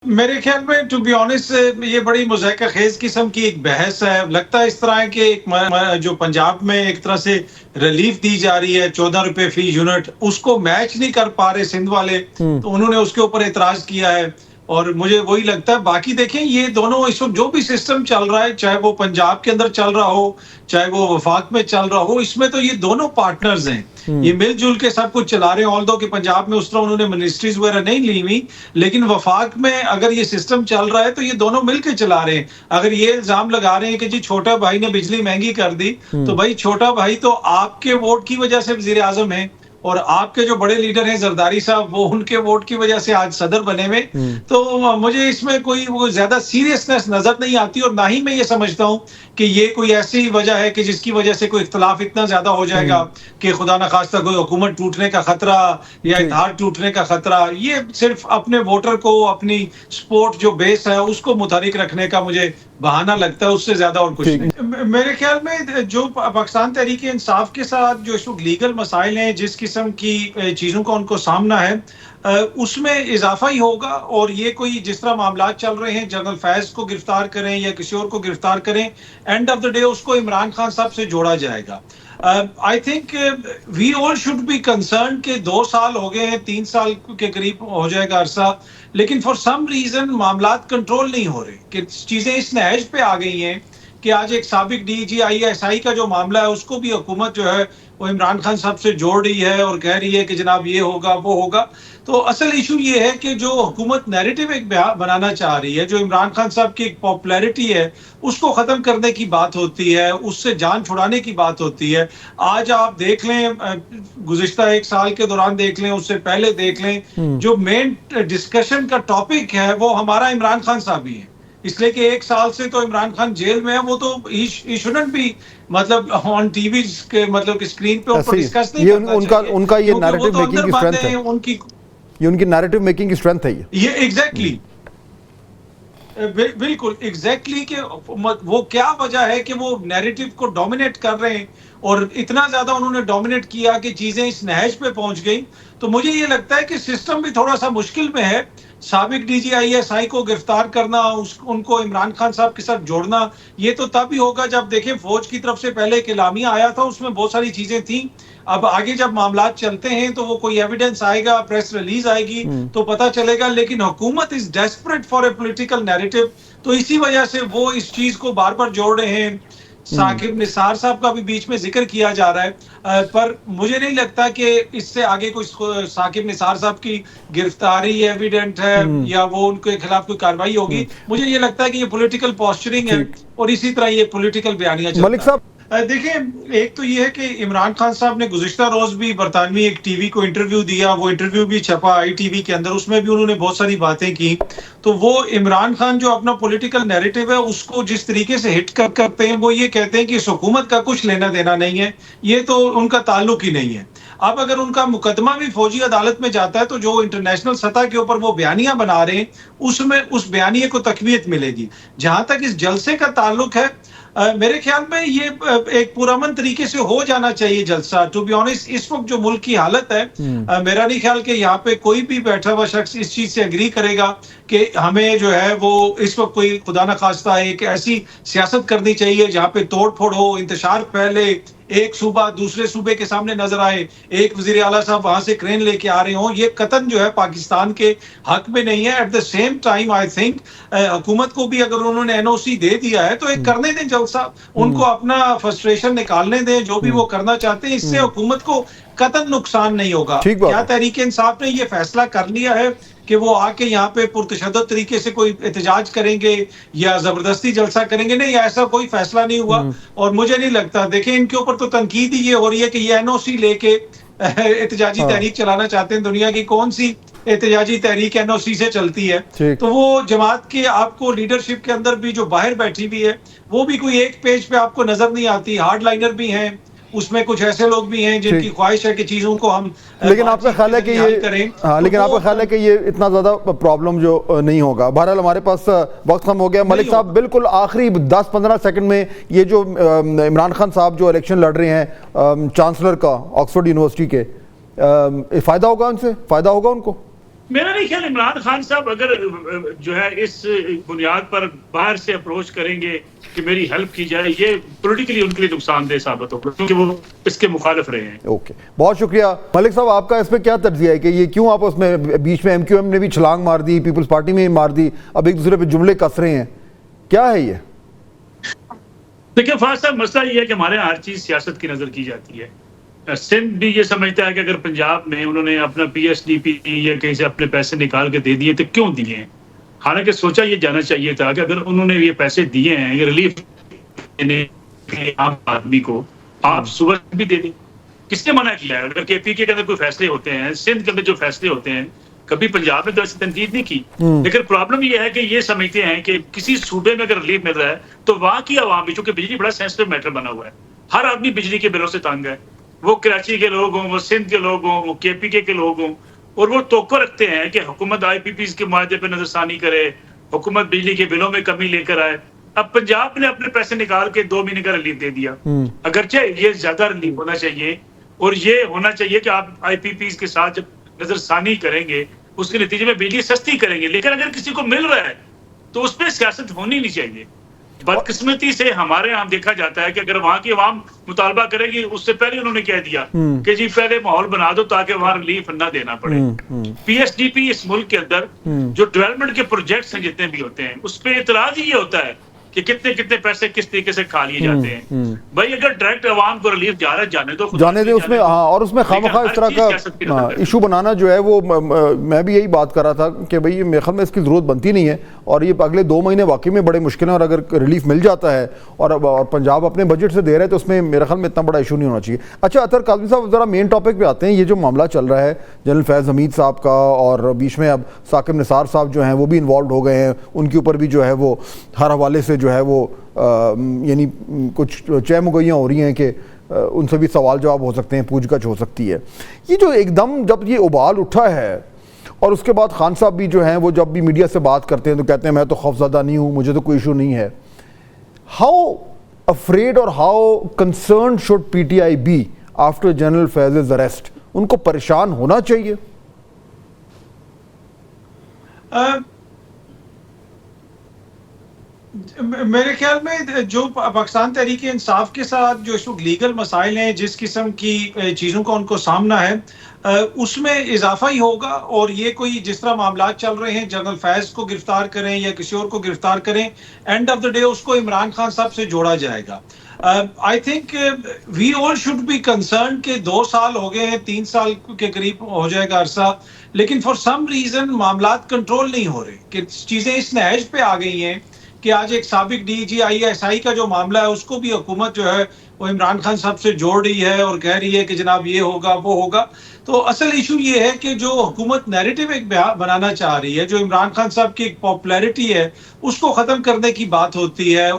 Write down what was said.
मेरे ख्याल में टू बी ऑनेस्ट ये बड़ी मुज़हक़ा ख़ेज़ किस्म की एक बहस है। लगता है इस तरह है कि एक जो पंजाब में एक तरह से रिलीफ दी जा रही है 14 रुपए फी यूनिट, उसको मैच नहीं कर पा रहे सिंध वाले, हुँ। तो उन्होंने उसके ऊपर एतराज़ किया है। और मुझे वही लगता है, बाकी देखें ये दोनों इस वक़्त जो भी सिस्टम चल रहा है, चाहे वो पंजाब के अंदर चल रहा हो, चाहे वो वफ़ाक में चल रहा हो, इसमें तो ये दोनों पार्टनर्स हैं। ये हुँ। मिल-जुल के सब कुछ चला रहे हैं, ऑल्दो कि पंजाब में उस तरह उन्होंने मिनिस्ट्रीज़ वगैरह नहीं ली हुई, लेकिन वफ़ाक में अगर ये सिस्टम चल रहा है तो ये दोनों मिलके चला रहे हैं। अगर ये इल्ज़ाम लगा रहे हैं कि जी छोटा भाई ने बिजली महँगी कर दी, तो हुँ। भाई छोटा भाई तो आपके वोट की वजह से वज़ीर-ए-आज़म है, और आपके जो बड़े लीडर हैं ज़रदारी साहब, वो उनके वोट की वजह से आज सदर बने हुए। हुँ। तो मुझे इसमें कोई वो ज़्यादा सीरियसनेस नज़र नहीं आती, और ना ही मैं ये समझता हूँ कि ये कोई ऐसी वजह है कि जिसकी वजह से कोई इख्तिलाफ इतना ज़्यादा हो जाएगा हुँ। कि खुदा न खास्ता कोई हुकूमत टूटने का खतरा या जी। इत्तेहाद टूटने का खतरा। ये सिर्फ अपने वोटर को, अपनी सपोर्ट जो बेस है उसको मुतहरिक रखने का मुझे बहाना लगता है, उससे ज्यादा और कुछ ठीक। नहीं। मेरे ख्याल में जो पाकिस्तान तहरीक इंसाफ के साथ जो इस वक्त लीगल मसाइल हैं, जिस किस्म की चीजों का उनको सामना है, उसमें इजाफा ही होगा। और ये कोई जिस तरह मामला चल रहे हैं, जनरल फैज को गिरफ्तार करें या किसी और को गिरफ्तार करें, एंड ऑफ द डे उसको इमरान खान साहब से जोड़ा जाएगा। I think we all should be concern कि 2 साल हो गए हैं, 3 साल के करीब हो जाएगा अरसा, लेकिन फॉर सम रीजन मामलात कंट्रोल नहीं हो रहे, कि चीजें इस नहज पे आ गई हैं कि आज एक साबिक डीजी आईएसआई का जो मामला है, उसको भी हुकूमत जो है वो इमरान खान साहब से जोड़ रही है और कह रही है कि जनाब ये होगा वो होगा। तो असल इशू ये है कि जो हुकूमत नैरेटिव एक बनाना चाह रही है, जो इमरान खान साहब की एक पॉपुलैरिटी है, उसको खत्म करने की बात होती है, उससे जान छुड़ाने की बात होती है। आज आप देख लें, गुज़िश्ता 1 साल के दौरान देख लें, उससे पहले देख लें, हुँ। जो मेन डिस्कशन का टॉपिक है वो हमारा इमरान खान साहब ही है। इसलिए कि 1 साल से तो इमरान खान जेल में है, वो तो ही शुडंट बी, मतलब ऑन टीवी के, मतलब कि स्क्रीन पे उनको ऐसे ही डिस्कस नहीं ये करना उनका चाहिए, उनका ये क्योंकि वो नैरेटिव तो मेकिंग अंदर की बंद स्ट्रेंथ है। हैं उनकी। ये उनकी नैरेटिव मेकिंग की स्ट्रेंथ है ये। ये एग्जैक्टली बिल्कुल एग्जैक्टली कि वो क्या वजह है कि वो नैरेटिव को डोमिनेट कर रहे हैं, और इतना ज्यादा उन्होंने डोमिनेट किया कि चीजें इस नहज पे पहुंच गई। तो मुझे ये लगता है कि सिस्टम भी थोड़ा सा मुश्किल में है। साबिक डीजी आईएसआई को गिरफ्तार करना, उनको इमरान खान साहब के साथ जोड़ना, ये तो तब ही होगा जब देखें फौज की तरफ से पहले एक एलामिया आया था, उसमें बहुत सारी चीजें थी। अब आगे जब मामलात चलते हैं तो वो कोई एविडेंस आएगा, प्रेस रिलीज आएगी, हुँ। तो पता चलेगा। लेकिन हुकूमत is desperate for a political narrative, तो इसी वजह से वो इस चीज को बार बार जोड़ रहे हैं। हुँ। साकिब निसार साहब का भी बीच में जिक्र किया जा रहा है, पर मुझे नहीं लगता कि इससे आगे कुछ साकिब निसार साहब की गिरफ्तारी एविडेंट है हुँ। या वो उनके खिलाफ कोई कार्रवाई हुँ। होगी। मुझे ये लगता है कि ये पॉलिटिकल पोस्चरिंग है, ठीक। और इसी तरह ये पॉलिटिकल बयानिया मलिक चलता है। साहब। देखिए, एक तो ये है कि इमरान खान साहब ने गुज़िश्ता रोज़ भी बरतानवी एक टीवी को इंटरव्यू दिया, वो इंटरव्यू भी छपा आईटीवी के अंदर, उसमें भी उन्होंने बहुत सारी बातें की। तो वो इमरान खान जो अपना पॉलिटिकल नैरेटिव है, उसको जिस तरीके से हिट करते हैं, वो ये कहते हैं कि इस हुकूमत का कुछ लेना देना नहीं है, ये तो उनका ताल्लुक ही नहीं है। अब अगर उनका मुकदमा भी फौजी अदालत में जाता है, तो जो इंटरनेशनल सतह के ऊपर वो बयानियां बना रहे हैं, उसमें उस बयानिए को तकवीयत मिलेगी। जहां तक इस जलसे का ताल्लुक है, मेरे ख्याल में ये एक पुरअमन तरीके से हो जाना चाहिए जलसा। टू बी ऑनेस्ट, इस वक्त जो मुल्क की हालत है, हुँ। मेरा नहीं ख्याल कि यहाँ पे कोई भी बैठा हुआ शख्स इस चीज से एग्री करेगा कि हमें जो है वो इस वक्त कोई खुदा न खास्ता एक ऐसी सियासत करनी चाहिए जहाँ पे तोड़ फोड़ हो, इंतशार फैले, एक सूबा दूसरे सूबे के सामने नजर आए, एक वजीर आला साहब वहां से क्रेन लेके आ रहे हो। ये कतन जो है पाकिस्तान के हक में नहीं है। At the same time I think हुकूमत को भी अगर उन्होंने एनओसी दे दिया है, तो एक हुँ। करने दें जलसा, उनको हुँ। अपना फ्रस्ट्रेशन निकालने दें, जो भी हुँ। वो करना चाहते हैं। इससे हुँ। हुकूमत को कतन नुकसान नहीं होगा। ठीक बात क्या है। तहरीक इंसाफ ने ये फैसला कर लिया है कि वो आके यहाँ पे पुरतशद्दद तरीके से कोई एहतजाज करेंगे या जबरदस्ती जलसा करेंगे? नहीं, ऐसा कोई फैसला नहीं हुआ, हुँ। और मुझे नहीं लगता। देखिए, इनके ऊपर तो तनकीद ही ये हो रही है कि ये एनओसी लेके एहतजाजी हाँ। तहरीक चलाना चाहते हैं। दुनिया की कौन सी एहतजाजी तहरीक एनओसी से चलती है? ठीक। तो वो जमात के आपको लीडरशिप के अंदर भी जो बाहर बैठी हुई है, वो भी कोई एक पेज पे आपको नजर नहीं आती। हार्ड लाइनर भी हैं, उसमें कुछ ऐसे लोग भी हैं जिनकी ठीक। ख्वाहिश है कि चीजों को हम लेकिन आपका बातचीत ख्याल है के कि जरिए हल ये करें। हाँ, तो लेकिन वो आपका ख्याल है कि ये इतना ज़्यादा प्रॉब्लम जो नहीं होगा? बहरहाल हमारे पास वक्त कम हो गया। मलिक नहीं साहब, होगा। बिल्कुल आखिरी 10-15 सेकंड में, ये जो इमरान खान साहब जो इलेक्शन लड़ रहे हैं चांसलर का ऑक्सफोर्ड यूनिवर्सिटी के, फ़ायदा होगा उनसे? फ़ायदा होगा उनको? मेरा नहीं ख्याल इमरान खान साहब अगर जो है इस बुनियाद पर बाहर से अप्रोच करेंगे कि मेरी हेल्प की जाए, ये पॉलिटिकली उनके लिए नुकसानदेह साबित होगा, क्योंकि वो इसके मुखालिफ रहे हैं। ओके, बहुत शुक्रिया मलिक साहब, आपका इस पर क्या तज्जिया है कि ये क्यों आप उसमें बीच में एमक्यूएम ने भी छलांग मार दी, पीपल्स पार्टी में मार दी, अब एक दूसरे पे जुमले कस रहे हैं, क्या है ये? देखिए फाज साहब, मसला ये है कि हमारे यहाँ हर चीज सियासत की नजर की जाती है। सिंध भी ये समझता है कि अगर पंजाब में उन्होंने अपना पीएसडीपी या कहीं से अपने पैसे निकाल के दे दिए तो क्यों दिए हैं, हालांकि सोचा ये जाना चाहिए था कि अगर उन्होंने ये पैसे दिए हैं, ये रिलीफ देने आम आदमी को, आप सुबह भी दे दें। किसने मना किया है? अगर केपीके के अंदर कोई फैसले होते हैं, सिंध के अंदर जो फैसले होते हैं, कभी पंजाब में तो ऐसी तनकीद नहीं की। लेकिन प्रॉब्लम ये है कि ये समझते हैं कि किसी सूबे में अगर रिलीफ मिल रहा है तो वहां की आवाम भी, चूंकि बिजली बड़ा सेंसिटिव मैटर बना हुआ है, हर आदमी बिजली के बिलों से तंग है, वो कराची के लोग हों, वो सिंध के लोग हों, वो केपीके के लोग हों, और वो तोक़्क़ो रखते हैं कि हुकूमत आईपीपीज़ के मुआहदे पर नजरसानी करे, हुकूमत बिजली के बिलों में कमी लेकर आए। अब पंजाब ने अपने पैसे निकाल के 2 महीने का रिलीफ दे दिया, अगरचे ये ज्यादा रिलीफ होना चाहिए, और ये होना चाहिए कि आप आईपीपीज़ के साथ जब नजरसानी करेंगे उसके नतीजे में बिजली सस्ती करेंगे, लेकिन अगर किसी को मिल रहा है तो उस पर सियासत होनी नहीं चाहिए। बदकिस्मती से हमारे यहाँ देखा जाता है कि अगर वहां की आवाम मुतालबा करेगी, उससे पहले उन्होंने कह दिया कि जी पहले माहौल बना दो ताकि वहां रिलीफ न देना पड़े। पीएसडीपी इस मुल्क के अंदर जो डेवलपमेंट के प्रोजेक्ट्स हैं जितने भी होते हैं, उस पर इतराज ही ये होता है कि कितने कितने पैसे किस तरीके से खा लिए जाते हैं। भाई अगर डायरेक्ट आवाम को रिलीफ जा रहा है, जाने दो उसमें। हाँ, और उसमें खामखा इस तरह का इशू बनाना जो है वो मैं भी यही बात कर रहा था कि भाई मेरे ख्याल में इसकी ज़रूरत बनती नहीं है, और ये अगले 2 महीने वाकई में बड़े मुश्किल हैं, और अगर रिलीफ मिल जाता है और पंजाब अपने बजट से दे रहा है तो उसमें मेरे ख्याल में इतना बड़ा इशू नहीं होना चाहिए। अच्छा अतर काज़मी साहब, ज़रा मेन टॉपिक पे आते हैं। ये जो मामला चल रहा है जनरल फैज़ हमीद साहब का, और बीच में अब साकिब निसार साहब जो हैं वो भी इन्वॉल्व हो गए हैं, उनके ऊपर भी जो है वो हर हवाले से जो है वो यानी कुछ चहमुगैयाँ हो रही हैं कि उनसे भी सवाल जवाब हो सकते हैं, पूछगछ हो सकती है। ये जो एकदम जब ये उबाल उठा है, और उसके बाद खान साहब भी जो हैं वो जब भी मीडिया से बात करते हैं तो कहते हैं मैं तो खौफज़दा नहीं हूँ, मुझे तो कोई इशू नहीं है। हाउ अफ्रेड और how concern should PTI be after general Faiz arrest? उनको परेशान होना चाहिए? मेरे ख्याल में जो पाकिस्तान तहरीक इंसाफ के साथ जो इस वक्त लीगल मसाइल हैं, जिस किस्म की चीज़ों का उनको सामना है, उसमें इजाफा ही होगा। और ये कोई जिस तरह मामला चल रहे हैं, जनरल फैज़ को गिरफ्तार करें या किसी और को गिरफ्तार करें, एंड ऑफ द डे उसको इमरान खान साहब से जोड़ा जाएगा। I think we all should be concern कि 2 साल हो गए हैं, 3 साल के करीब हो जाएगा अरसा, लेकिन फॉर सम रीज़न मामला कंट्रोल नहीं हो रहे, कि चीज़ें इस नहज पे आ गई हैं कि आज एक साबिक डीजी आईएसआई का जो मामला है उसको भी हुकूमत जो है वो इमरान खान साहब से जोड़ रही है और कह रही है कि जनाब ये होगा वो होगा। तो असल इशू ये है कि जो हुकूमत नैरेटिव एक बनाना चाह रही है, जो इमरान खान साहब की एक पॉपुलैरिटी है उसको ख़त्म करने की बात होती है।